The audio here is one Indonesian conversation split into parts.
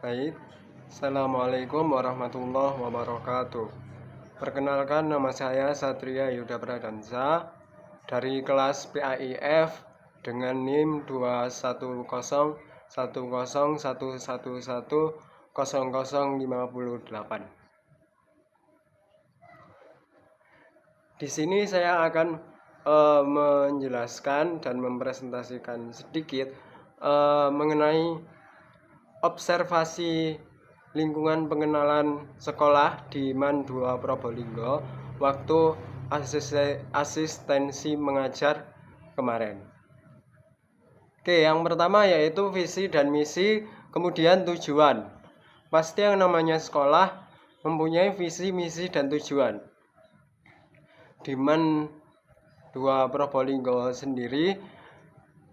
Baik, Assalamualaikum warahmatullahi wabarakatuh. Perkenalkan, nama saya Satria Yuda Pradansa dari kelas PAIF dengan NIM 21011110058. Di sini saya akan menjelaskan dan mempresentasikan sedikit mengenai observasi lingkungan pengenalan sekolah di MAN 2 Probolinggo waktu asistensi mengajar kemarin. Oke, yang pertama yaitu visi dan misi, kemudian tujuan. Pasti yang namanya sekolah mempunyai visi, misi, dan tujuan. Di MAN 2 Probolinggo sendiri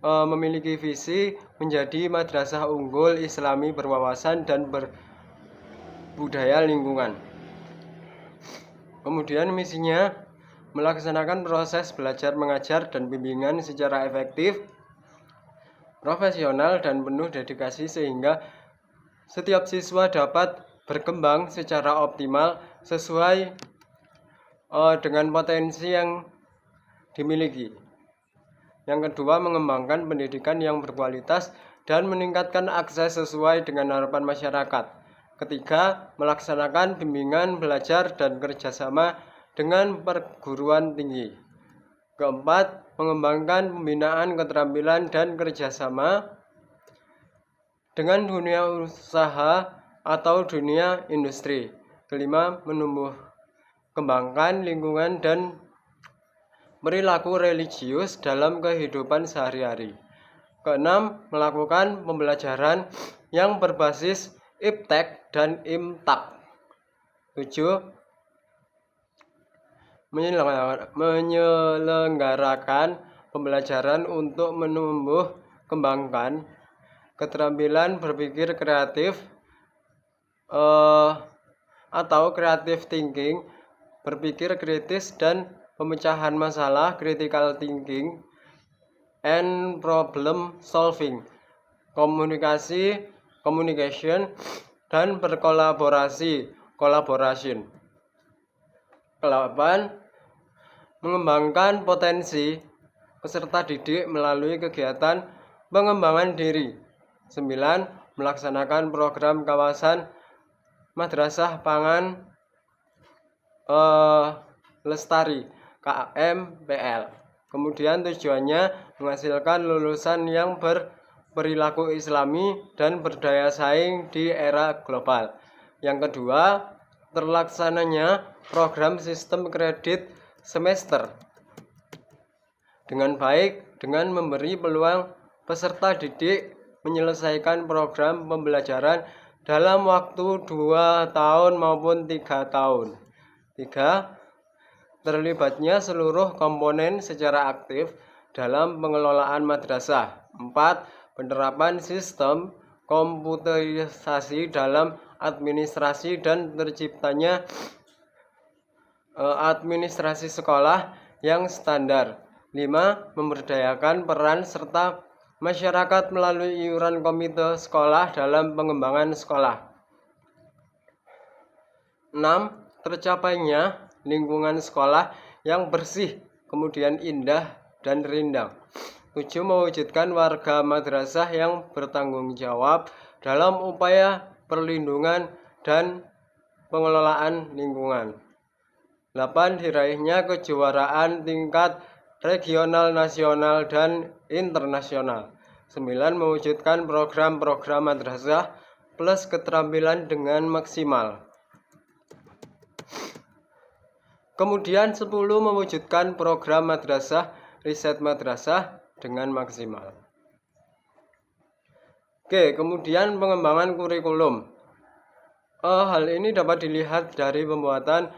memiliki visi menjadi madrasah unggul Islami berwawasan dan berbudaya lingkungan. Kemudian misinya melaksanakan proses belajar mengajar dan bimbingan secara efektif, profesional, dan penuh dedikasi sehingga setiap siswa dapat berkembang secara optimal sesuai dengan potensi yang dimiliki. Yang kedua, mengembangkan pendidikan yang berkualitas dan meningkatkan akses sesuai dengan harapan masyarakat. Ketiga, melaksanakan bimbingan belajar dan kerjasama dengan perguruan tinggi. Keempat, mengembangkan pembinaan keterampilan dan kerjasama dengan dunia usaha atau dunia industri. Kelima, menumbuh kembangkan lingkungan dan perilaku religius dalam kehidupan sehari-hari. Keenam, melakukan pembelajaran yang berbasis iptek dan imtak. 7, menyelenggarakan pembelajaran untuk menumbuh kembangkan keterampilan berpikir kreatif atau creative thinking, berpikir kritis dan pemecahan masalah, critical thinking, and problem solving, communication, dan berkolaborasi, collaboration. 8. Mengembangkan potensi peserta didik melalui kegiatan pengembangan diri. 9. Melaksanakan program kawasan madrasah pangan lestari KMPL. Kemudian tujuannya menghasilkan lulusan yang berperilaku islami dan berdaya saing di era global. Yang kedua, terlaksananya program sistem kredit semester dengan baik dengan memberi peluang peserta didik menyelesaikan program pembelajaran dalam waktu 2 tahun maupun 3 tahun. 3. Terlibatnya seluruh komponen secara aktif dalam pengelolaan madrasah. 4. Penerapan sistem komputerisasi dalam administrasi dan terciptanya administrasi sekolah yang standar. 5. Memberdayakan peran serta masyarakat melalui iuran komite sekolah dalam pengembangan sekolah. 6. Tercapainya lingkungan sekolah yang bersih, kemudian indah dan rindang. 7. Mewujudkan warga madrasah yang bertanggung jawab dalam upaya perlindungan dan pengelolaan lingkungan. 8. Diraihnya kejuaraan tingkat regional, nasional, dan internasional. 9. Mewujudkan program-program madrasah plus keterampilan dengan maksimal. Kemudian 10. Mewujudkan program madrasah, riset madrasah dengan maksimal. Oke, kemudian pengembangan kurikulum. Hal ini dapat dilihat dari pembuatan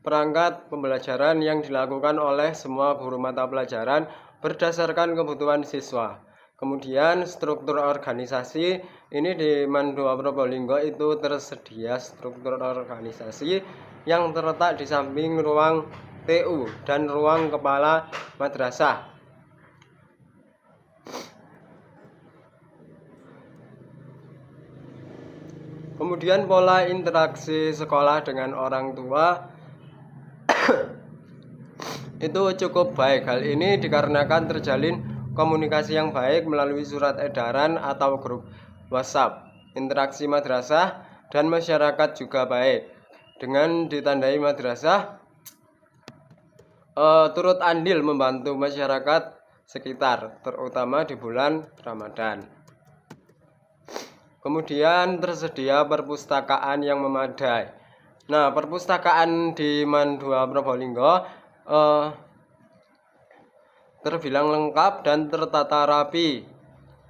perangkat pembelajaran yang dilakukan oleh semua guru mata pelajaran berdasarkan kebutuhan siswa. Kemudian struktur organisasi, ini di MAN 2 Probolinggo itu tersedia struktur organisasi yang terletak di samping ruang TU dan ruang kepala madrasah. Kemudian pola interaksi sekolah dengan orang tua itu cukup baik. Hal ini dikarenakan terjalin komunikasi yang baik melalui surat edaran atau grup WhatsApp. Interaksi madrasah dan masyarakat juga baik. Dengan ditandai madrasah turut andil membantu masyarakat sekitar, terutama di bulan Ramadan. Kemudian tersedia perpustakaan yang memadai. Nah, perpustakaan di MAN 2 Probolinggo terbilang lengkap dan tertata rapi,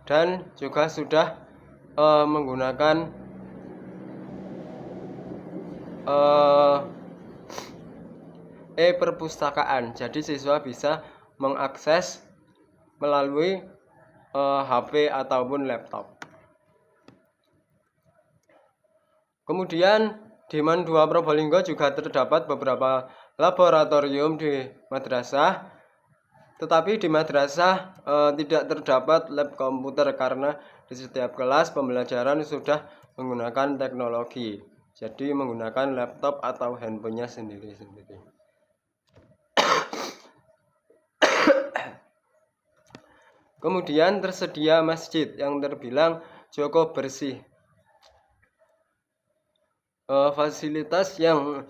dan juga sudah menggunakan e-perpustakaan. Jadi siswa bisa mengakses melalui HP ataupun laptop. Kemudian di MAN 2 Probolinggo juga terdapat beberapa laboratorium di madrasah, tetapi di madrasah tidak terdapat lab komputer karena di setiap kelas pembelajaran sudah menggunakan teknologi, jadi menggunakan laptop atau handphonenya sendiri-sendiri. Kemudian tersedia masjid yang terbilang cukup bersih. Fasilitas yang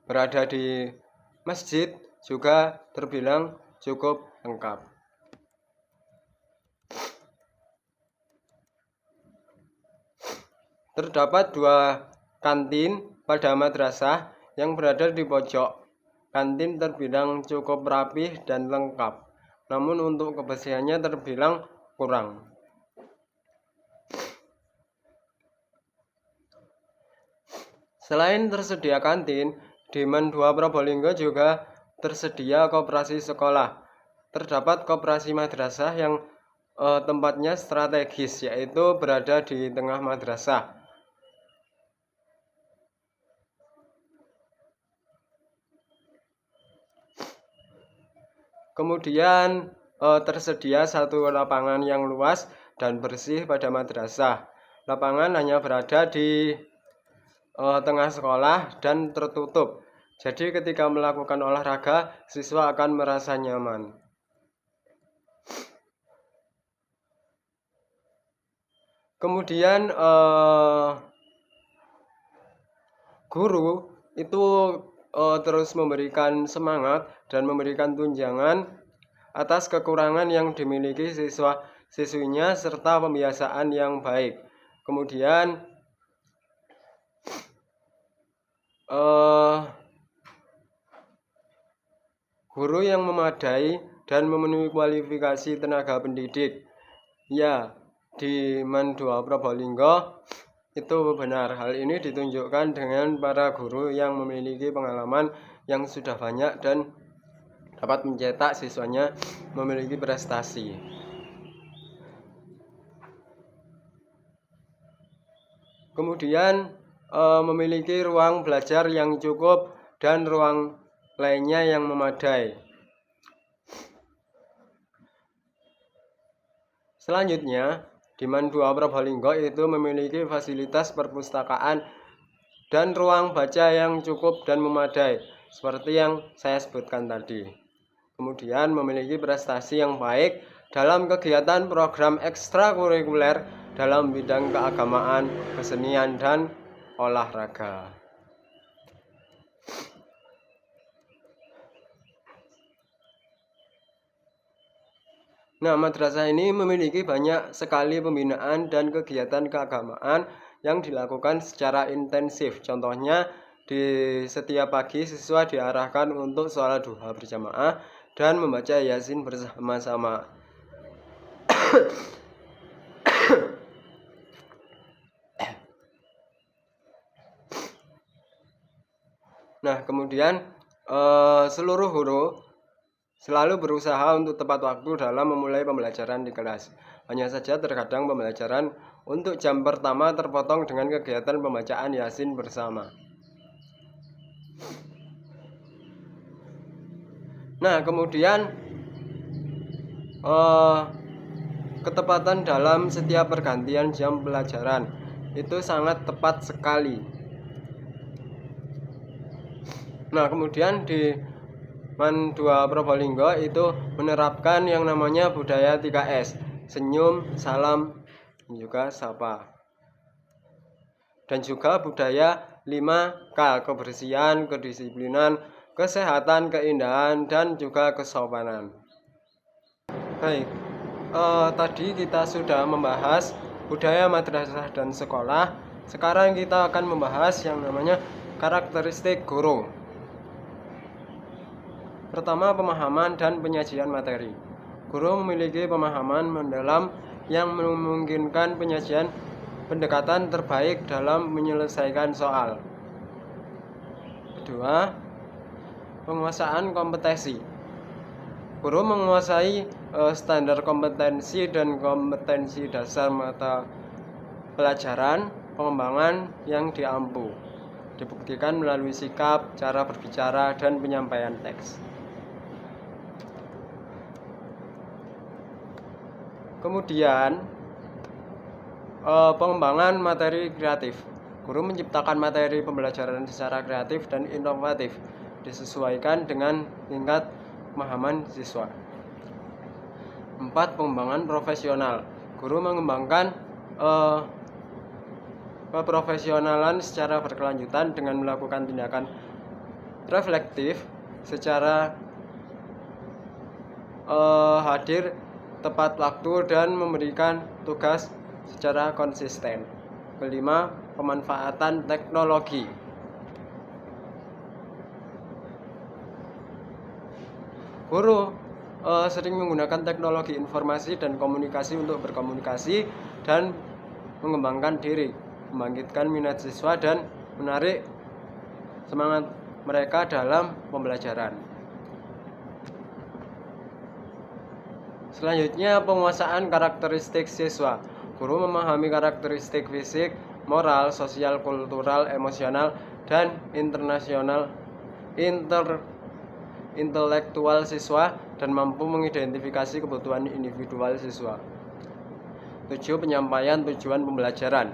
berada di masjid juga terbilang cukup lengkap. Terdapat 2 kantin pada madrasah yang berada di pojok. Kantin terbilang cukup rapih dan lengkap, namun untuk kebersihannya terbilang kurang. Selain tersedia kantin, di MAN 2 Probolinggo juga tersedia koperasi sekolah. Terdapat koperasi madrasah yang tempatnya strategis, yaitu berada di tengah madrasah. Kemudian tersedia 1 lapangan yang luas dan bersih pada madrasah. Lapangan hanya berada di tengah sekolah dan tertutup. Jadi ketika melakukan olahraga, siswa akan merasa nyaman. Kemudian guru itu terus memberikan semangat dan memberikan tunjangan atas kekurangan yang dimiliki siswa-siswinya serta pembiasaan yang baik. Kemudian guru yang memadai dan memenuhi kualifikasi tenaga pendidik. Ya, di MAN 2 Probolinggo itu benar. Hal ini ditunjukkan dengan para guru yang memiliki pengalaman yang sudah banyak dan dapat mencetak siswanya memiliki prestasi. Kemudian memiliki ruang belajar yang cukup dan ruang lainnya yang memadai. Selanjutnya, di MAN 2 Probolinggo itu memiliki fasilitas perpustakaan dan ruang baca yang cukup dan memadai, seperti yang saya sebutkan tadi. Kemudian memiliki prestasi yang baik dalam kegiatan program ekstrakurikuler dalam bidang keagamaan, kesenian, dan olahraga. Nah, madrasah ini memiliki banyak sekali pembinaan dan kegiatan keagamaan yang dilakukan secara intensif. Contohnya, di setiap pagi siswa diarahkan untuk sholat duha berjamaah dan membaca Yasin bersama-sama. Nah, kemudian seluruh guru selalu berusaha untuk tepat waktu dalam memulai pembelajaran di kelas. Hanya saja terkadang pembelajaran untuk jam pertama terpotong dengan kegiatan pembacaan Yasin bersama. Nah, kemudian ketepatan dalam setiap pergantian jam pelajaran. Itu sangat tepat sekali. Nah, kemudian di MAN 2 Probolinggo itu menerapkan yang namanya budaya 3S, senyum, salam, juga sapa. Dan juga budaya 5K, kebersihan, kedisiplinan, kesehatan, keindahan, dan juga kesopanan. Baik, tadi kita sudah membahas budaya madrasah dan sekolah. Sekarang kita akan membahas yang namanya karakteristik guru. Pertama, pemahaman dan penyajian materi. Guru memiliki pemahaman mendalam yang memungkinkan penyajian pendekatan terbaik dalam menyelesaikan soal. Kedua, penguasaan kompetensi. Guru menguasai standar kompetensi dan kompetensi dasar mata pelajaran pengembangan yang diampu. Dibuktikan melalui sikap, cara berbicara, dan penyampaian teks. Kemudian, pengembangan materi kreatif. Guru menciptakan materi pembelajaran secara kreatif dan inovatif, disesuaikan dengan tingkat pemahaman siswa. 4. Pengembangan profesional. Guru mengembangkan keprofesionalan secara berkelanjutan dengan melakukan tindakan reflektif secara hadir tepat waktu dan memberikan tugas secara konsisten. Kelima, pemanfaatan teknologi. Guru sering menggunakan teknologi informasi dan komunikasi untuk berkomunikasi dan mengembangkan diri, membangkitkan minat siswa dan menarik semangat mereka dalam pembelajaran. Selanjutnya, penguasaan karakteristik siswa. Guru memahami karakteristik fisik, moral, sosial, kultural, emosional, dan intelektual siswa dan mampu mengidentifikasi kebutuhan individual siswa. 7. Penyampaian tujuan pembelajaran.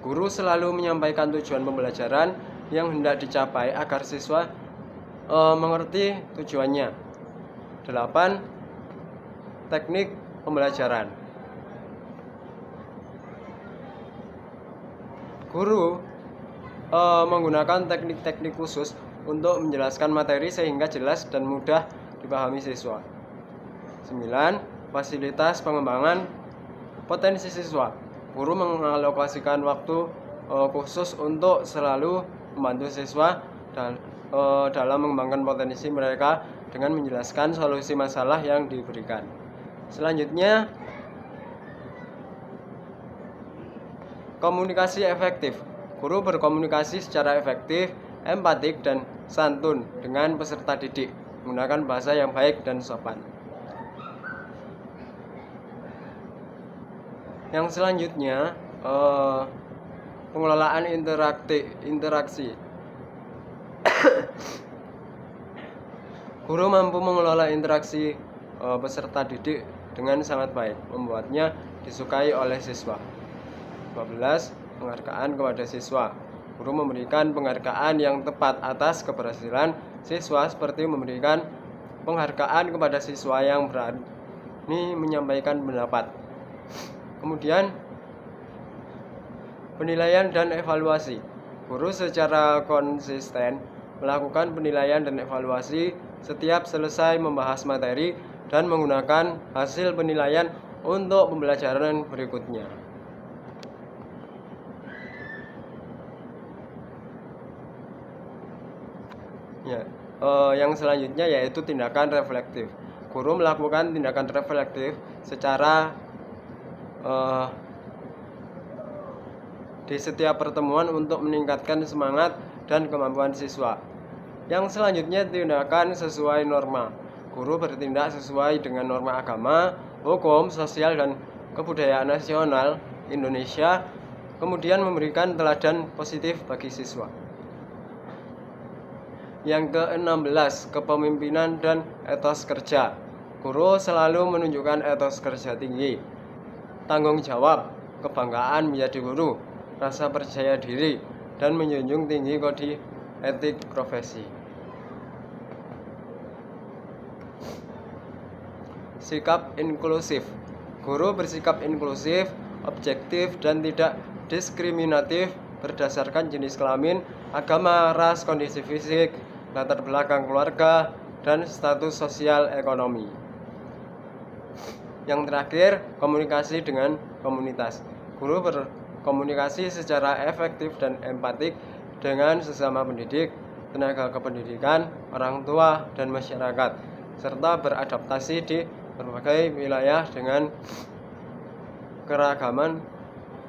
Guru selalu menyampaikan tujuan pembelajaran yang hendak dicapai agar siswa mengerti tujuannya. 8. Teknik pembelajaran. Guru menggunakan teknik-teknik khusus untuk menjelaskan materi sehingga jelas dan mudah dipahami siswa. 9. Fasilitas pengembangan potensi siswa. Guru mengalokasikan waktu khusus untuk selalu membantu siswa dalam mengembangkan potensi mereka dengan menjelaskan solusi masalah yang diberikan. Selanjutnya, komunikasi efektif. Guru berkomunikasi secara efektif, empatik, dan santun dengan peserta didik, menggunakan bahasa yang baik dan sopan. Yang selanjutnya, pengelolaan interaksi. Guru mampu mengelola interaksi peserta didik dengan sangat baik, membuatnya disukai oleh siswa. 12. Penghargaan kepada siswa. Guru memberikan penghargaan yang tepat atas keberhasilan siswa, seperti memberikan penghargaan kepada siswa yang berani menyampaikan pendapat. Kemudian, penilaian dan evaluasi. Guru secara konsisten melakukan penilaian dan evaluasi setiap selesai membahas materi dan menggunakan hasil penilaian untuk pembelajaran berikutnya. Yang selanjutnya yaitu tindakan reflektif. Guru melakukan tindakan reflektif secara di setiap pertemuan untuk meningkatkan semangat dan kemampuan siswa. Yang selanjutnya, tindakan sesuai norma. Guru bertindak sesuai dengan norma agama, hukum, sosial, dan kebudayaan nasional Indonesia, kemudian memberikan teladan positif bagi siswa. Yang ke-16, kepemimpinan dan etos kerja. Guru selalu menunjukkan etos kerja tinggi, tanggung jawab, kebanggaan menjadi guru, rasa percaya diri, dan menjunjung tinggi kode etik profesi. Sikap inklusif. Guru bersikap inklusif, objektif, dan tidak diskriminatif berdasarkan jenis kelamin, agama, ras, kondisi fisik, latar belakang keluarga, dan status sosial ekonomi. Yang terakhir, komunikasi dengan komunitas. Guru berkomunikasi secara efektif dan empatik dengan sesama pendidik, tenaga kependidikan, orang tua, dan masyarakat, serta beradaptasi di berbagai wilayah dengan keragaman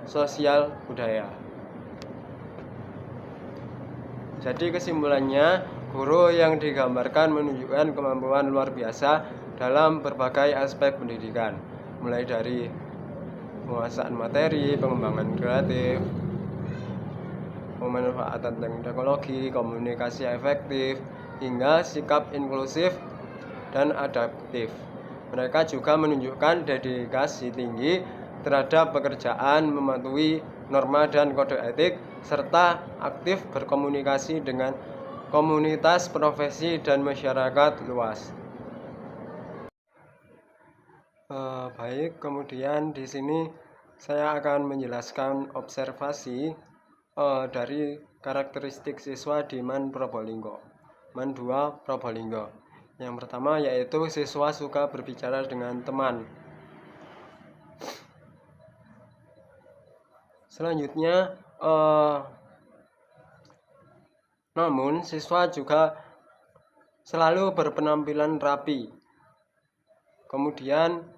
sosial budaya. Jadi kesimpulannya, guru yang digambarkan menunjukkan kemampuan luar biasa dalam berbagai aspek pendidikan, mulai dari penguasaan materi, pengembangan kreatif, pemanfaatan teknologi, komunikasi efektif, hingga sikap inklusif dan adaptif. Mereka juga menunjukkan dedikasi tinggi terhadap pekerjaan, mematuhi norma dan kode etik, serta aktif berkomunikasi dengan komunitas, profesi, dan masyarakat luas. Baik, kemudian di sini saya akan menjelaskan observasi dari karakteristik siswa di MAN Probolinggo, MAN 2 Probolinggo. Yang pertama yaitu siswa suka berbicara dengan teman. Selanjutnya, namun siswa juga selalu berpenampilan rapi. Kemudian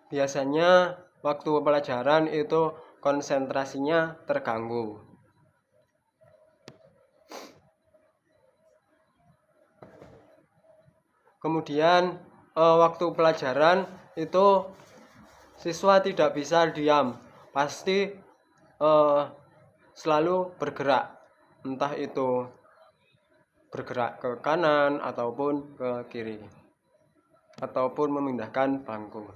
biasanya waktu pelajaran itu konsentrasinya terganggu. Kemudian waktu pelajaran itu siswa tidak bisa diam, pasti selalu bergerak, entah itu bergerak ke kanan ataupun ke kiri, ataupun memindahkan bangku.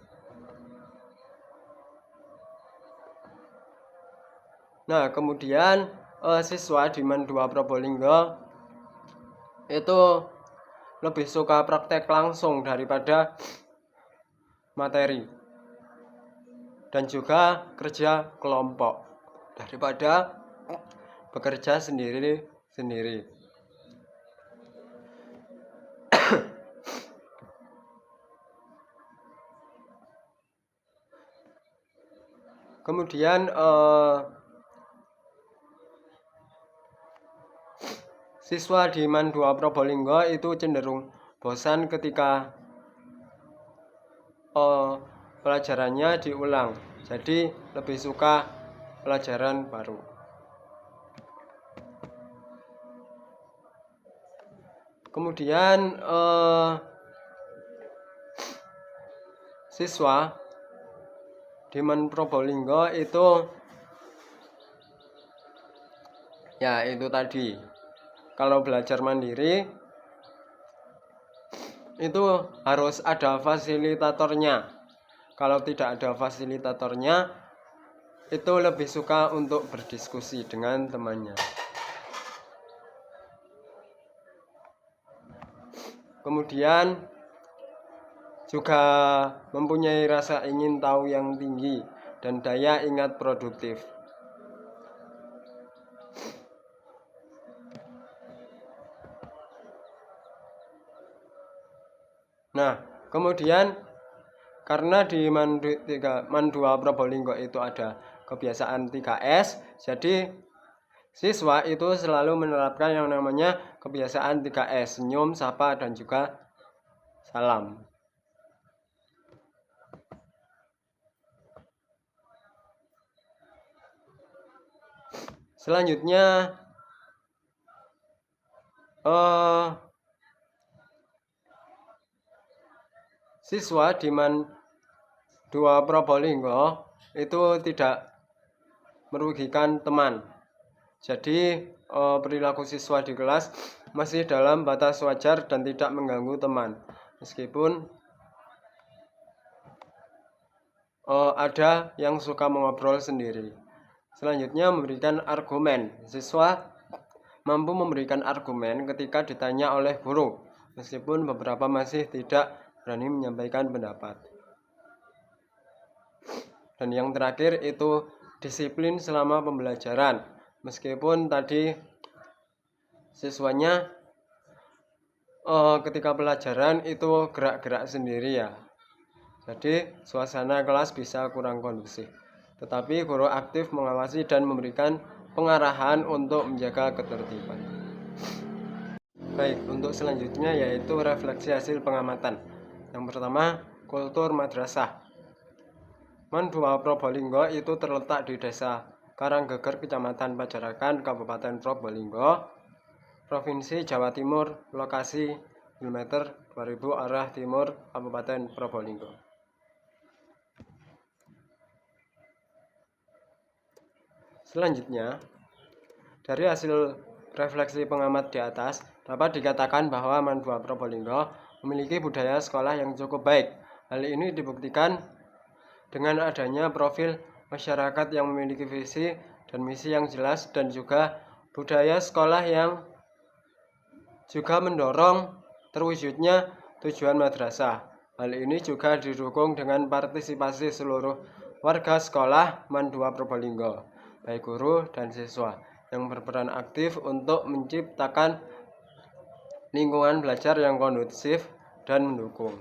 Nah, kemudian siswa di MAN 2 Probolinggo itu lebih suka praktek langsung daripada materi, dan juga kerja kelompok daripada bekerja sendiri-sendiri. Kemudian siswa di MAN 2 Probolinggo itu cenderung bosan ketika pelajarannya diulang, jadi lebih suka pelajaran baru. Kemudian siswa di MAN Probolinggo itu ya itu tadi, kalau belajar mandiri itu harus ada fasilitatornya. Kalau tidak ada fasilitatornya, itu lebih suka untuk berdiskusi dengan temannya. Kemudian juga mempunyai rasa ingin tahu yang tinggi dan daya ingat produktif. Nah, kemudian karena di MAN 2 Probolinggo itu ada kebiasaan 3S, jadi siswa itu selalu menerapkan yang namanya kebiasaan 3S, senyum, sapa, dan juga salam. Selanjutnya siswa di MAN 2 Probolinggo itu tidak merugikan teman. Jadi perilaku siswa di kelas masih dalam batas wajar dan tidak mengganggu teman, meskipun ada yang suka mengobrol sendiri. Selanjutnya, memberikan argumen. Siswa mampu memberikan argumen ketika ditanya oleh guru, meskipun beberapa masih tidak berani menyampaikan pendapat. Dan yang terakhir itu disiplin selama pembelajaran. Meskipun tadi siswanya ketika pelajaran itu gerak-gerak sendiri ya, jadi suasana kelas bisa kurang kondusif. Tetapi guru aktif mengawasi dan memberikan pengarahan untuk menjaga ketertiban. Baik, untuk selanjutnya yaitu refleksi hasil pengamatan. Yang pertama, kultur madrasah. Man 2 Probolinggo itu terletak di Desa Karanggeger, Kecamatan Pajarakan, Kabupaten Probolinggo, Provinsi Jawa Timur. Lokasi kilometer 2000 arah timur, Kabupaten Probolinggo. Selanjutnya, dari hasil refleksi pengamat di atas, dapat dikatakan bahwa Man 2 Probolinggo memiliki budaya sekolah yang cukup baik. Hal ini dibuktikan dengan adanya profil masyarakat yang memiliki visi dan misi yang jelas, dan juga budaya sekolah yang juga mendorong terwujudnya tujuan madrasah. Hal ini juga didukung dengan partisipasi seluruh warga sekolah Man 2 Probolinggo, baik guru dan siswa, yang berperan aktif untuk menciptakan lingkungan belajar yang kondusif dan mendukung.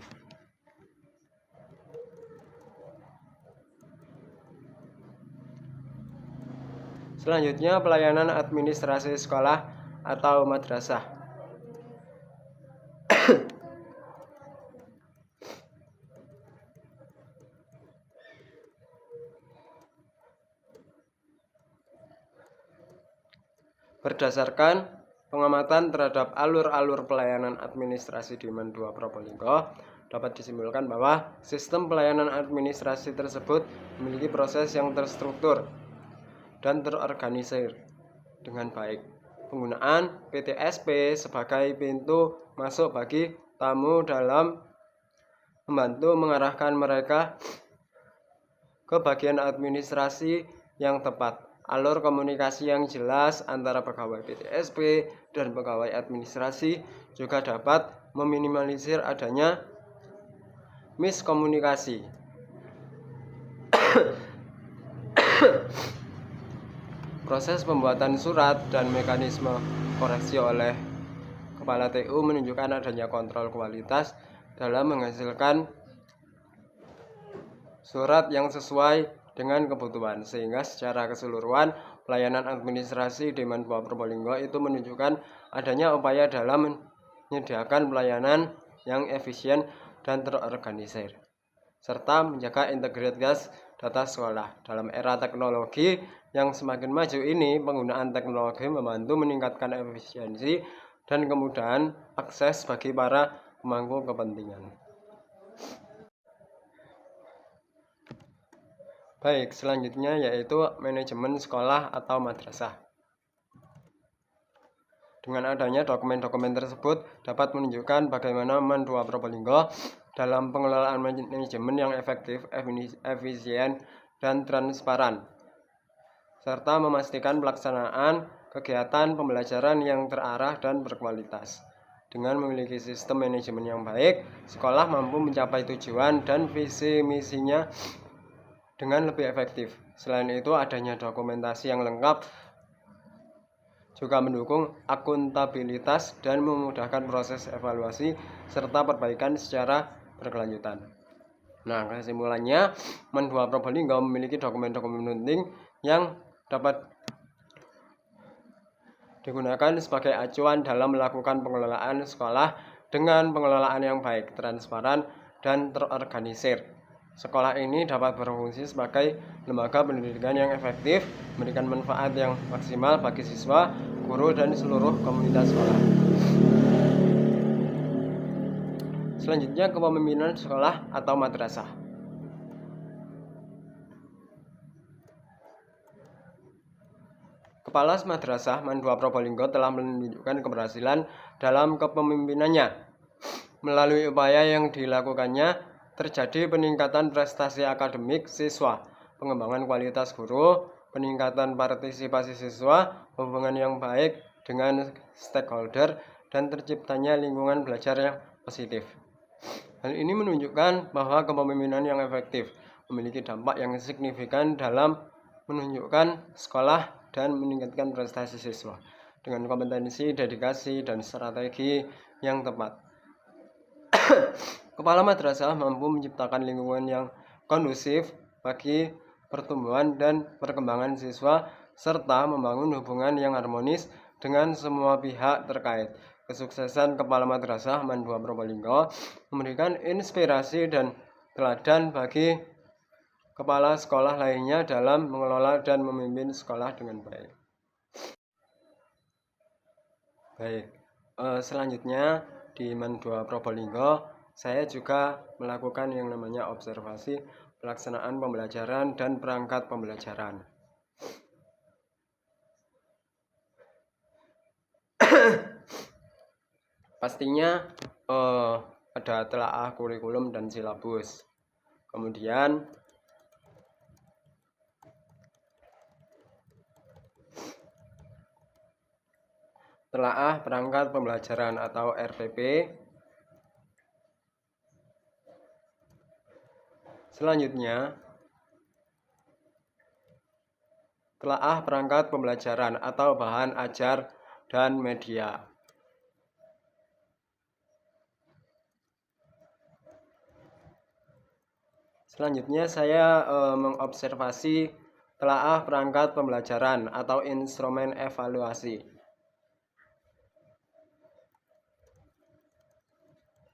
Selanjutnya, pelayanan administrasi sekolah atau madrasah. Berdasarkan pengamatan terhadap alur-alur pelayanan administrasi di Man 2 Probolinggo, dapat disimpulkan bahwa sistem pelayanan administrasi tersebut memiliki proses yang terstruktur dan terorganisir dengan baik. Penggunaan PTSP sebagai pintu masuk bagi tamu dalam membantu mengarahkan mereka ke bagian administrasi yang tepat. Alur komunikasi yang jelas antara pegawai PTSP dan pegawai administrasi juga dapat meminimalisir adanya miskomunikasi. Proses pembuatan surat dan mekanisme koreksi oleh Kepala TU menunjukkan adanya kontrol kualitas dalam menghasilkan surat yang sesuai dengan kebutuhan, sehingga secara keseluruhan pelayanan administrasi di Man 2 Probolinggo itu menunjukkan adanya upaya dalam menyediakan pelayanan yang efisien dan terorganisir, serta menjaga integritas data sekolah. Dalam era teknologi yang semakin maju ini, penggunaan teknologi membantu meningkatkan efisiensi dan kemudahan akses bagi para pemangku kepentingan. Baik, selanjutnya yaitu manajemen sekolah atau madrasah. Dengan adanya dokumen-dokumen tersebut dapat menunjukkan bagaimana Man 2 Probolinggo dalam pengelolaan manajemen yang efektif, efisien, dan transparan, serta memastikan pelaksanaan kegiatan pembelajaran yang terarah dan berkualitas. Dengan memiliki sistem manajemen yang baik, sekolah mampu mencapai tujuan dan visi misinya dengan lebih efektif. Selain itu, adanya dokumentasi yang lengkap juga mendukung akuntabilitas dan memudahkan proses evaluasi serta perbaikan secara berkelanjutan. Nah, kesimpulannya, Man 2 Probolinggo memiliki dokumen-dokumen penting yang dapat digunakan sebagai acuan dalam melakukan pengelolaan sekolah dengan pengelolaan yang baik, transparan, dan terorganisir. Sekolah ini dapat berfungsi sebagai lembaga pendidikan yang efektif, memberikan manfaat yang maksimal bagi siswa, guru, dan seluruh komunitas sekolah. Selanjutnya, kepemimpinan sekolah atau madrasah. Kepala Madrasah Man 2 Probolinggo telah menunjukkan keberhasilan dalam kepemimpinannya. Melalui upaya yang dilakukannya, terjadi peningkatan prestasi akademik siswa, pengembangan kualitas guru, peningkatan partisipasi siswa, hubungan yang baik dengan stakeholder, dan terciptanya lingkungan belajar yang positif. Hal ini menunjukkan bahwa kepemimpinan yang efektif memiliki dampak yang signifikan dalam menunjukkan sekolah dan meningkatkan prestasi siswa dengan kompetensi, dedikasi, dan strategi yang tepat. Kepala madrasah mampu menciptakan lingkungan yang kondusif bagi pertumbuhan dan perkembangan siswa serta membangun hubungan yang harmonis dengan semua pihak terkait. Kesuksesan Kepala Madrasah Man 2 Probolinggo memberikan inspirasi dan teladan bagi kepala sekolah lainnya dalam mengelola dan memimpin sekolah dengan baik. Selanjutnya di Man 2 Probolinggo, saya juga melakukan yang namanya observasi pelaksanaan pembelajaran dan perangkat pembelajaran. Pastinya ada telaah kurikulum dan silabus. Kemudian telaah perangkat pembelajaran atau RPP. Selanjutnya telaah perangkat pembelajaran atau bahan ajar dan media. Selanjutnya saya mengobservasi telaah perangkat pembelajaran atau instrumen evaluasi.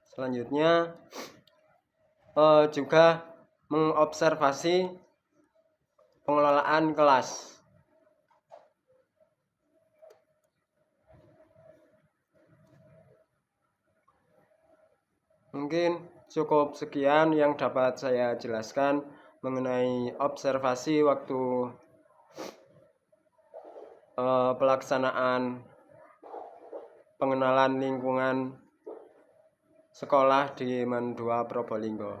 Selanjutnya juga mengobservasi pengelolaan kelas. Mungkin cukup sekian yang dapat saya jelaskan mengenai observasi waktu pelaksanaan pengenalan lingkungan sekolah di Man 2 Probolinggo.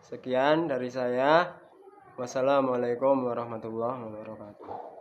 Sekian dari saya. Wassalamualaikum warahmatullahi wabarakatuh.